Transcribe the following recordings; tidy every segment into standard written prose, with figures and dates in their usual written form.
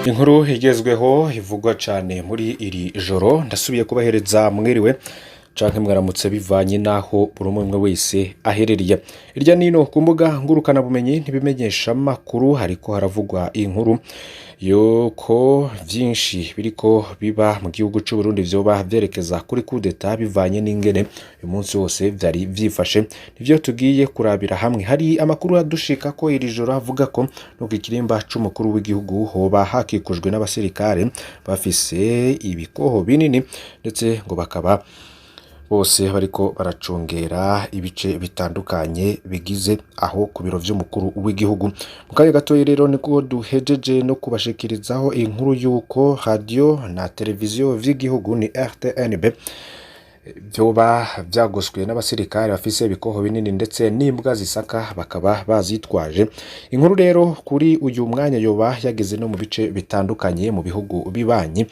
Inkuru igezweho ivugwa cyane muri iri joro ndasubiye kubahereza mwiriwe canke mwaramutse bivanye naho buri umwe wese aherereye. Irya nino ku mbuga ngurukana bumenyi ntibimenyesha makuru hariko haravugwa inkuru yuko vyinshi biriko biba mu gihugu c'u Burundi vyoba vyerekeza kuri kudeta bivanye n'ingene uyu munsi wose vyari vyifashe. Nivyo tugiye kurabira hamwe. Hari amakuru adushika ko iri joro avuga ko no kirimba c'umukuru w'igihugu hoba hakikujwe n'abasirikare bafise ibikoho binini ndetse ngo bakaba bose bariko baracungera ibice bitandukanye bigize aho ku biro vy'umukuru w'igihugu. Mu kanya gatoyi rero niko duhejeje no kubashikirizaho inkuru yuko radio na televiziyo vy'igihugu ni RTNB vyoba vyagoswe n'abasirikare bafise ibikoho binini ndetse n'imbwa zisaka bakaba bazitwaje. Inkuru rero kuri uyu mwanya yoba yageze no mu bice bitandukanye mu bihugu bibanyi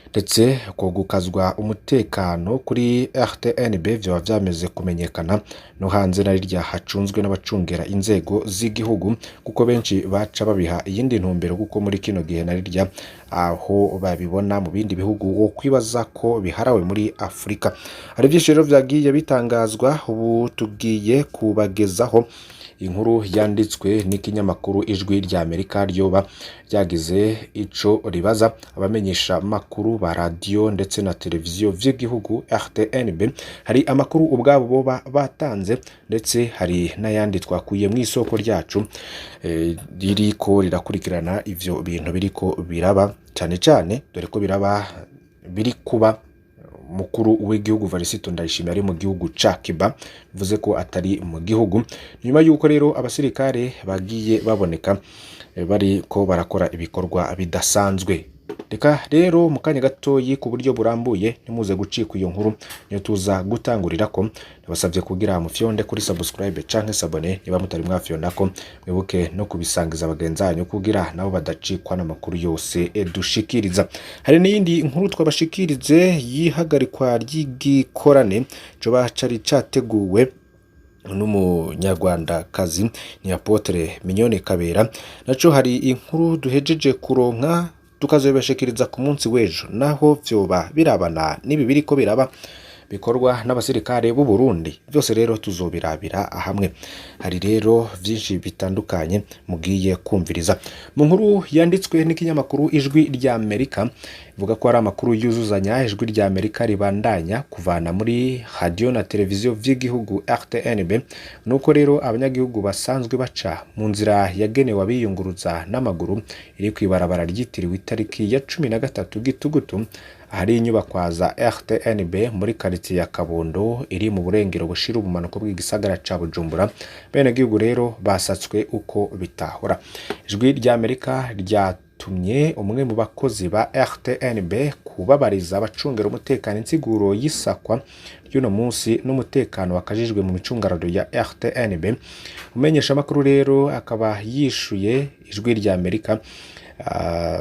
ndetse ko gukazwa umutekano kuri RTNB vyoba vyameze kumenyekana no hanze na rirya hacunzwe n'abacungera inzego z'igihugu kuko benshi baca babiha iyindi ntumbero kuko muri kino gihe na rirya aho babibona mu bindi bihugu wo kwibaza ko biharawe muri Afrika. Hari byinshi rero vyagiye bitangazwa ubu tugiye kubagezaho inkuru yanditswe n'ikinyamakuru Ijwi rya Amerika ryoba ryagize ico ribaza abamenyesha makuru ba radio ndetse na televiziyo vy'igihugu RTNB. Hari amakuru ubwabo boba batanze ndetse hari n'ayandi twakuye mu isoko ryacu ririko rirakurikirana ivyo bintu biriko biraba cyane cyane dore ko biri kuba mukuru w'igihugu Varisito Ndayishimiye ari mu gihugu ca Cuba bivuze ko atari mu gihugu. Nyuma yuko rero abasirikare bagiye baboneka bariko barakora ibikorwa bidasanzwe. Reka rero mu kanya gatoyi ku buryo burambuye nimuze gucika iyo nkuru niyo tuza gutangurira ko nabasabye kugira mufyonde kuri subscribe canke sabone niba mutari mwafyonda ko mwibuke no kubisangiza abagenzanyo kugira nabo badacikwa n'amakuru yose dushikiriza. Hari n'iyindi nkuru twabashikirize yihagarikwa ry'igikorane coba cari categuwe n'umunyarwanda kazi ni Apotre Mignone Kabera. Naco hari inkuru duhejeje kuronka tukazobashikiriza ku munsi w'ejo naho vyoba birabana nibi biriko biraba bikorwa n'abasirikare b'u Burundi byose rero tuzobirabira ahamwe. Hari rero vyinshi bitandukanye mugiye kumviriza. Mu nkuru yanditswe n'ikinyamakuru Ijwi rya Amerika ivuga ko ari amakuru yuzuzanya Ijwi rya Amerika ribandanya kuvana muri radio na televiziyo vy'igihugu RTNB nuko rero abanyagihugu basanzwe baca mu nzira yagenewe abiyunguruza n'amaguru iri kwibarabara ryitiriwe itariki ya 13 Gitugutu hari inyubakwa za RTNB muri quartier ya Kabondo iri mu burengero bushira ubumanuko bw'igisagara ca Bujumbura. Bene gihugu rero basatswe uko bitahora. Ijwi rya Amerika ryatumye umwe mu bakozi ba RTNB kubabariza abacungera umutekano insiguro yisakwa y'uno munsi n'umutekano wakajijwe mu micungararo ya RTNB. Umenyesha makuru rero akaba yishuye Ijwi rya Amerika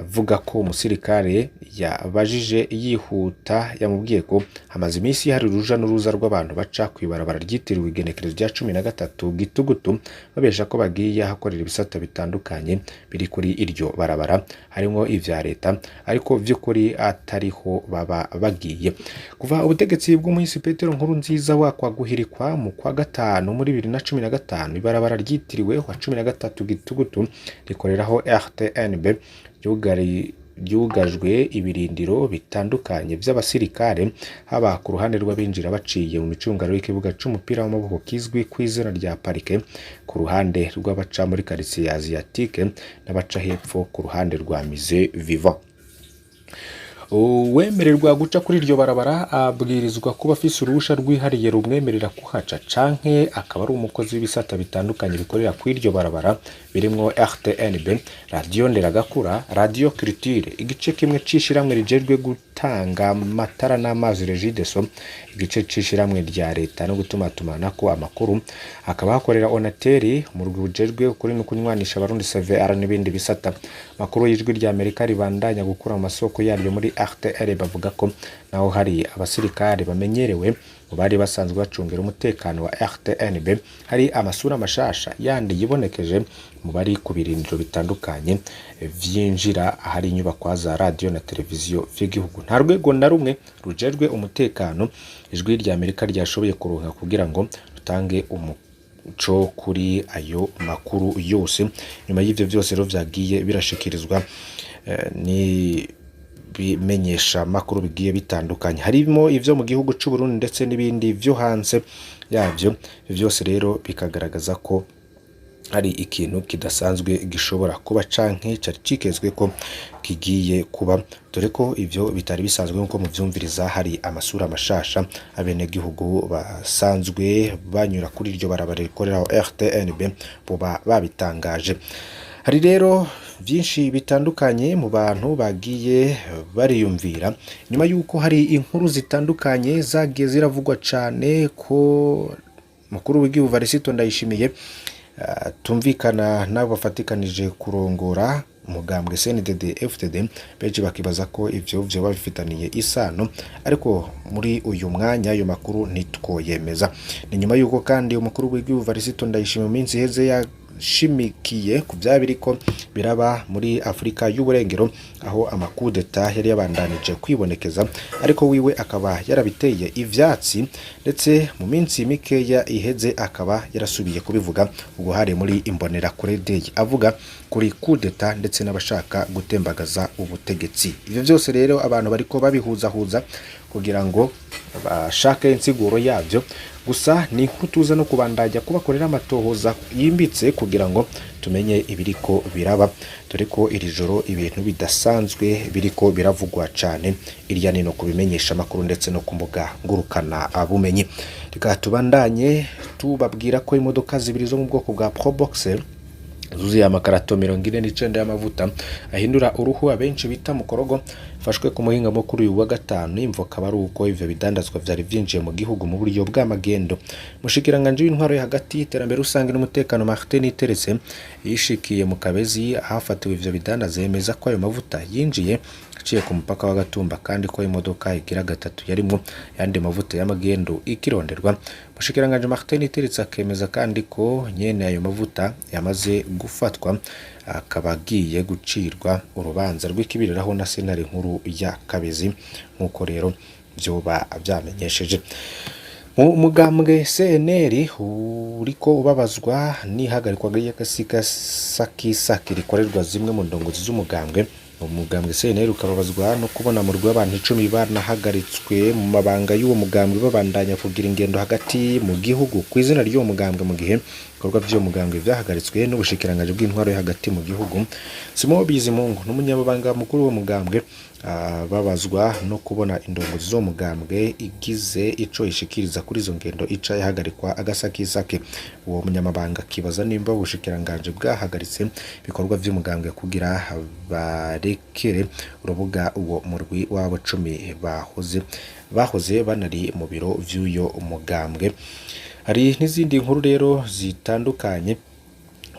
vuga ko umusirikare yabajije yihuta yamubwiye ko hamaze iminsi hari uruja n'uruza rw'abantu baca kwibarabara ryitiriwe igenekerezo rya 13 Gitugutu babesha ko bagiye hakorera ibisata bitandukanye biri kuri iryo barabara harimo ivya leta ariko vy'ukuri atariho baba bagiye. Kuva ubutegetsi bw'umuhisi Petero Nkurunziza wakwa guhirikwa mu kwa gatanu muri 2015 ibarabara ryitiriwe wa 13 Gitugutu rikoreraho RTNB ryugajwe ibirindiro bitandukanye by'abasirikare haba ku ruhande rw'abinjira baciye mu micungararo y'ikibuga c'umupira w'amaboko kizwi ku izina rya Parike, ku ruhande rw'abaca muri quartier Asiatique n'abaca hepfo ku ruhande rwa Musée Vivant. Uwemererwa guca kuri iryo barabara abwirizwa kuba afise uruhusha rwihariye rumwemerera kuhaca canke akaba ari umukozi w'ibisata bitandukanye bikorera kuri iryo barabara birimwo RTNB, Radio Nderagakura, Radio Culture, igice kimwe cishiramwe rijerwe gutanga amatara n'amazi Regideso, igice cishiramwe rya leta no gutumatumanako amakuru, akaba hakorera Onateri mu rwujejwe kuri no kunywanisha abarundi CVR n'ibindi bisata. Makuru y'Ijwi rya Amerika ribandanya gukura mu masoko yaryo muri RTL bavuga ko naho hari abasirikare bamenyerewe mu bari basanzwe bacungira umutekano wa RTNB hari amasura mashasha yandi yibonekeje mu bari ku birindiro bitandukanye vyinjira ahari inyubako za radio na televiziyo vy'igihugu. Nta rwego na rumwe rujejwe umutekano ijwi rya Amerika ryashoboye kuronka kugira ngo rutange umuco kuri ayo makuru yose. Nyuma y'ivyo vyose rero vyagiye birashikirizwa ni bimenyesha makuru bigiye bitandukanye, harimo ivyo mu gihugu c'u Burundi ndetse n'ibindi vyo hanze yavyo. Vyose rero bikagaragaza ko hari ikintu kidasanzwe gishobora kuba canke cari cikezwe ko kigiye kuba, dore ko ivyo bitari bisanzwe nkuko muvyumviriza. Hari amasura mashasha abene gihugu basanzwe banyura kuri iryo barabara rikoreraho RTNB boba babitangaje. Hari rero byinshi bitandukanye mu bantu bagiye bariyumvira nyuma yuko hari inkuru zitandukanye zagiye ziravugwa cane ko mukuru w'igihugu Varisito Ndayishimiye tumvikana n'abafatikanije kurongora umugambwe CNDD FDD. Benshi bakibaza ko ivyo byo babifitaniye isano, ariko muri uyu mwanya ayo makuru ntitwoyemeza. Ni nyuma yuko kandi umukuru w'igihugu Varisito Ndayishimiye minsi heze yashimikiye ku byabiriko biraba muri Afrika y'Uburengero, aho amakudeta yari yabandanije kwibonekeza, ariko wiwe akaba yarabiteye ivyatsi, ndetse mu minsi mikeya iheze akaba yarasubiye kubivuga ubwo hari muri imbonera kure day avuga kuri kudeta ndetse n'abashaka gutembagaza ubutegetsi. Ivyo byose rero abantu bariko babihuzahuza kugira ngo bashake insiguro yavyo, gusa ni nkutuza no kubandajya kubakorera amatohoza yimbitse kugira ngo tumenye ibiriko biraba, dore ko iri joro ibintu bidasanzwe biriko biravugwa cane irya nino kubimenyesha makuru ndetse no kumbuga ngurukana abumenyi. Reka tubandanye tubabwira ko imodoka zibiri zo mu bwoko bwa Probox zuzuye amakarato 49 y'amavuta ahindura uruhu abenshi bita mukorogo fashwe ku muhinga mukuru uyu wa gatanu. Imvoka bari uko ivyo bidandazwa vyari vyinjiye mu gihugu mu buryo bw'amagendo. Mushikiranganje w'intwaro ya hagati iterambere rusange n'umutekano Martin Teretse yishikiye mu Kabezi ahafatiwe ivyo bidandaza yemeza ko ayo mavuta yinjiye aciye ku mupaka wa Gatumba, kandi ko imodoka igira gatatu yarimo yandi mavuta y'amagendo ikironderwa. Mushikiranganje Martin Teretse akemeza kandi ko nyene ayo mavuta yamaze gufatwa akaba agiye gucirwa urubanza rw'ikibiriraho na sentare nkuru ya Kabezi, nkuko rero byoba byamenyesheje. Mu mugambwe CNL uriko ubabazwa n'ihagarikwa ry'akasakisaki rikorerwa zimwe mu ndongozi z'umugambwe. Umugambwe CNL ukababazwa no kubona mu rw'abantu 10 banahagaritswe mu mabanga y'uwo mugambwe babandanya kugira ingendo hagati mu gihugu ku izina ry'uwo mugambwe, mu gihe ibikorwa by'uwo mugambwe byahagaritswe n'ubushikiranganje bw'intwaro yo hagati mu gihugu. Simo Bizimungu n'umunyabanga mukuru w'uwo mugambwe babazwa no kubona indongozi zo mugambwe igize ico ishikiriza kuri izo ngendo ica yahagarikwa agasakisake. Uwo munyamabanga kibaza nimba ubushikiranganje bwahagaritse ibikorwa by'umugambwe kugira barekere urubuga uwo murwi wabo 10 bahoze banari mu biro vy'uyo umugambwe. Hari n'izindi nkuru rero zitandukanye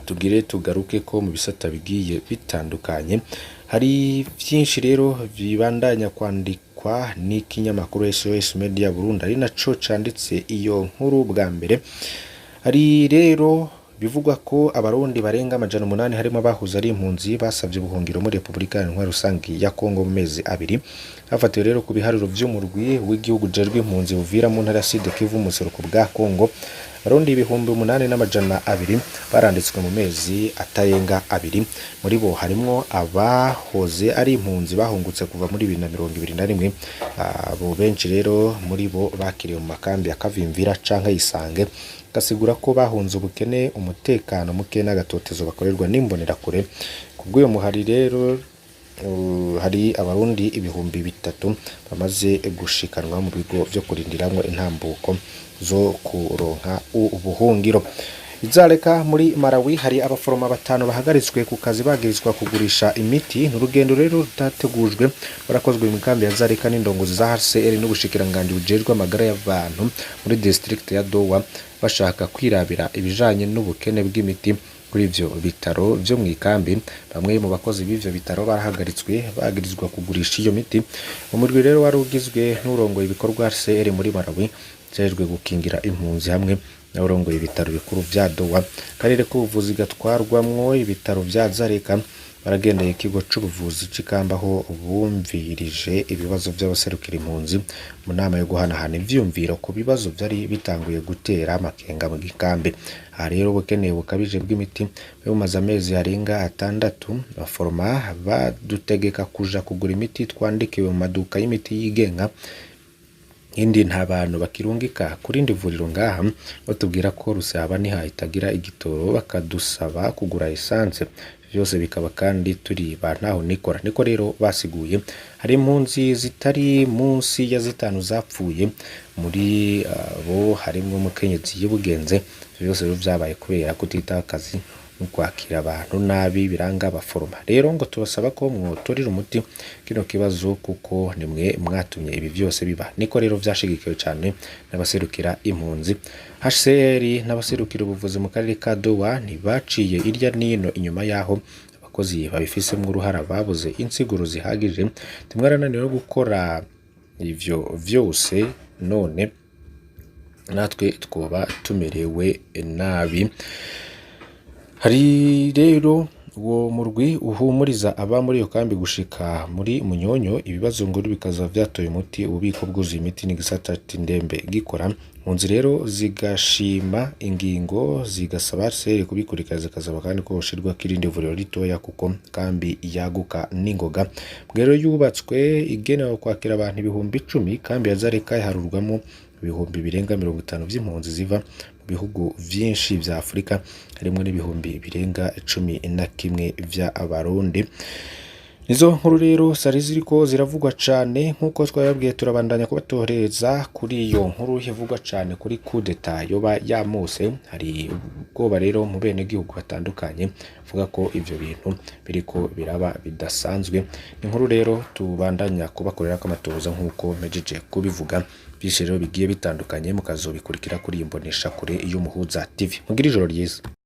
tugire tugaruke ko mu bisata bigiye bitandukanye. Hari byinshi rero bibandanya kwandikwa n'ikinyamakuru SOS Media Burundi ari naco canditse iyo nkuru bwa mbere. Hari rero bivugwa ko abarundi barenga 800 harimo abahuza ari impunzi basavye ubuhungiro muri Republika Iharanira Rusangi ya Kongo mu mezi 2. Hafatiwe rero ku biharuro vy'umurwi w'igihugu jerwe impunzi buvira mu ntara Sud Kivu mu seruko bwa Kongo. Abarundi 8,800 baranditswe mu mezi atarenga 2. Muri bo harimo abahoze ari impunzi bahungutse kuva muri 2021. Abo benshi rero muri bo bakiriye mu makambi ya Kavimvira canke Isange, gasigura ko bahunze ubukene, umutekano muke n'agatotezo bakorerwa n'imbonera kure. Kubw'uyo muhari rero hari abarundi 3,000 bamaze gushikanwa mu bigo byo kurindiramwe intambuko zo kuronka ubuhungiro. Izareka muri Malawi hari abaforoma 5 bahagaritswe ku kazi bagirizwa kugurisha imiti. N'urugendo rero rutategujwe barakozwe mu kambi ya Zareka n'indongozi za HCR n'ubushikiranganje bujejwe amagara y'abantu muri district ya Dowa, bashaka kwirabira ibijanye n'ubukene bw'imiti kuri ivyo bitaro byo mu ikambi. Bamwe mu bakozi b'ivyo bitaro barahagaritswe bagirizwa kugurisha iyo miti. Umurwi rero wari ugizwe n'urongo ibikorwa HCR muri Malawi cyajejwe gukingira impunzi hamwe n'abarongoye ibitaro bikuru vya Dowa. Karere k'ubuvuzi gatwarwamwo ibitaro vya Zareka baragendeye ikigo c'ubuvuzi cikambaho bumvirije ibibazo by'abaserukira impunzi mu nama yo guhanahana ivyumviro ku bibazo byari bitanguye gutera amakenga mu gikambi. Aha rero ubukeneye bukabije bw'imiti bumaze amezi arenga 6. Abaforoma badutegeka kuja kugura imiti twandikiwe mu maduka y'imiti yigenga, indi nta bantu bakirungika kurindi vuriro ngaha, batubwira ko Rusaba itagira igitoro bakadusaba kugura essence. Byose bikaba kandi turi bantaho nikora. Niko rero basiguye hari impunzi zitari munsi ya 5 zapfuye muri bo harimo umukenyezi y'Ubugenze. Byose rero byabaye kubera kutita akazi no kwakira abantu nabi biranga abaforoma. Rero ngo tubasaba ko mwotorira umuti kino kibazo kuko nimwe mwatumye ibi byose biba. Niko rero byashigikiwe cyane n'abaserukira impunzi. HCR n'abaserukira ubuvuzi mu karere ka Dowa ntibaciye irya nino inyuma yaho abakozi babifisemo uruhara babuze insiguro zihagije, timwarananiwe gukora ivyo vyose, none natwe twoba tumerewe nabi. Hari rero uwo murwi uhumuriza aba muri iyo kambi gushika muri Munyonyo ibibazo ngo bikaza vyatoye umuti ububiko bwuzuye imiti n'igisata c'indembe gikora. Munzi rero zigashima ingingo zigasaba sere kubikurikira zikazaba kandi ko ushirwa kirinde vuriro ritoya kuko kambi yaguka n'ingoga. Bwero yubatswe igenewe kwakira abantu 10,000 kambi ya Zareka harurwamo ibihumbi birenga 50 vy'impunzi ziva bihugu vyinshi vya Afrika, harimo n'ibihumbi birenga 11 vya Abarundi. Nizo nkuru rero sari ziriko ziravugwa cyane nkuko twababwiye, turabandanya kubatoreza kuri iyo nkuru ivugwa cyane kuri coup d'etat yoba yamose. Hari ubwoba rero mu bene gihugu batandukanye vuga ko ivyo bintu biriko biraba bidasanzwe. Inkuru rero tubandanya kubakorera kamatoza nkuko mejeje kubivuga, byinshi rero bigiye bitandukanye mukazobikurikira kuri imbonesha kure y'Umuhuza TV. Mugira ijoro ryiza.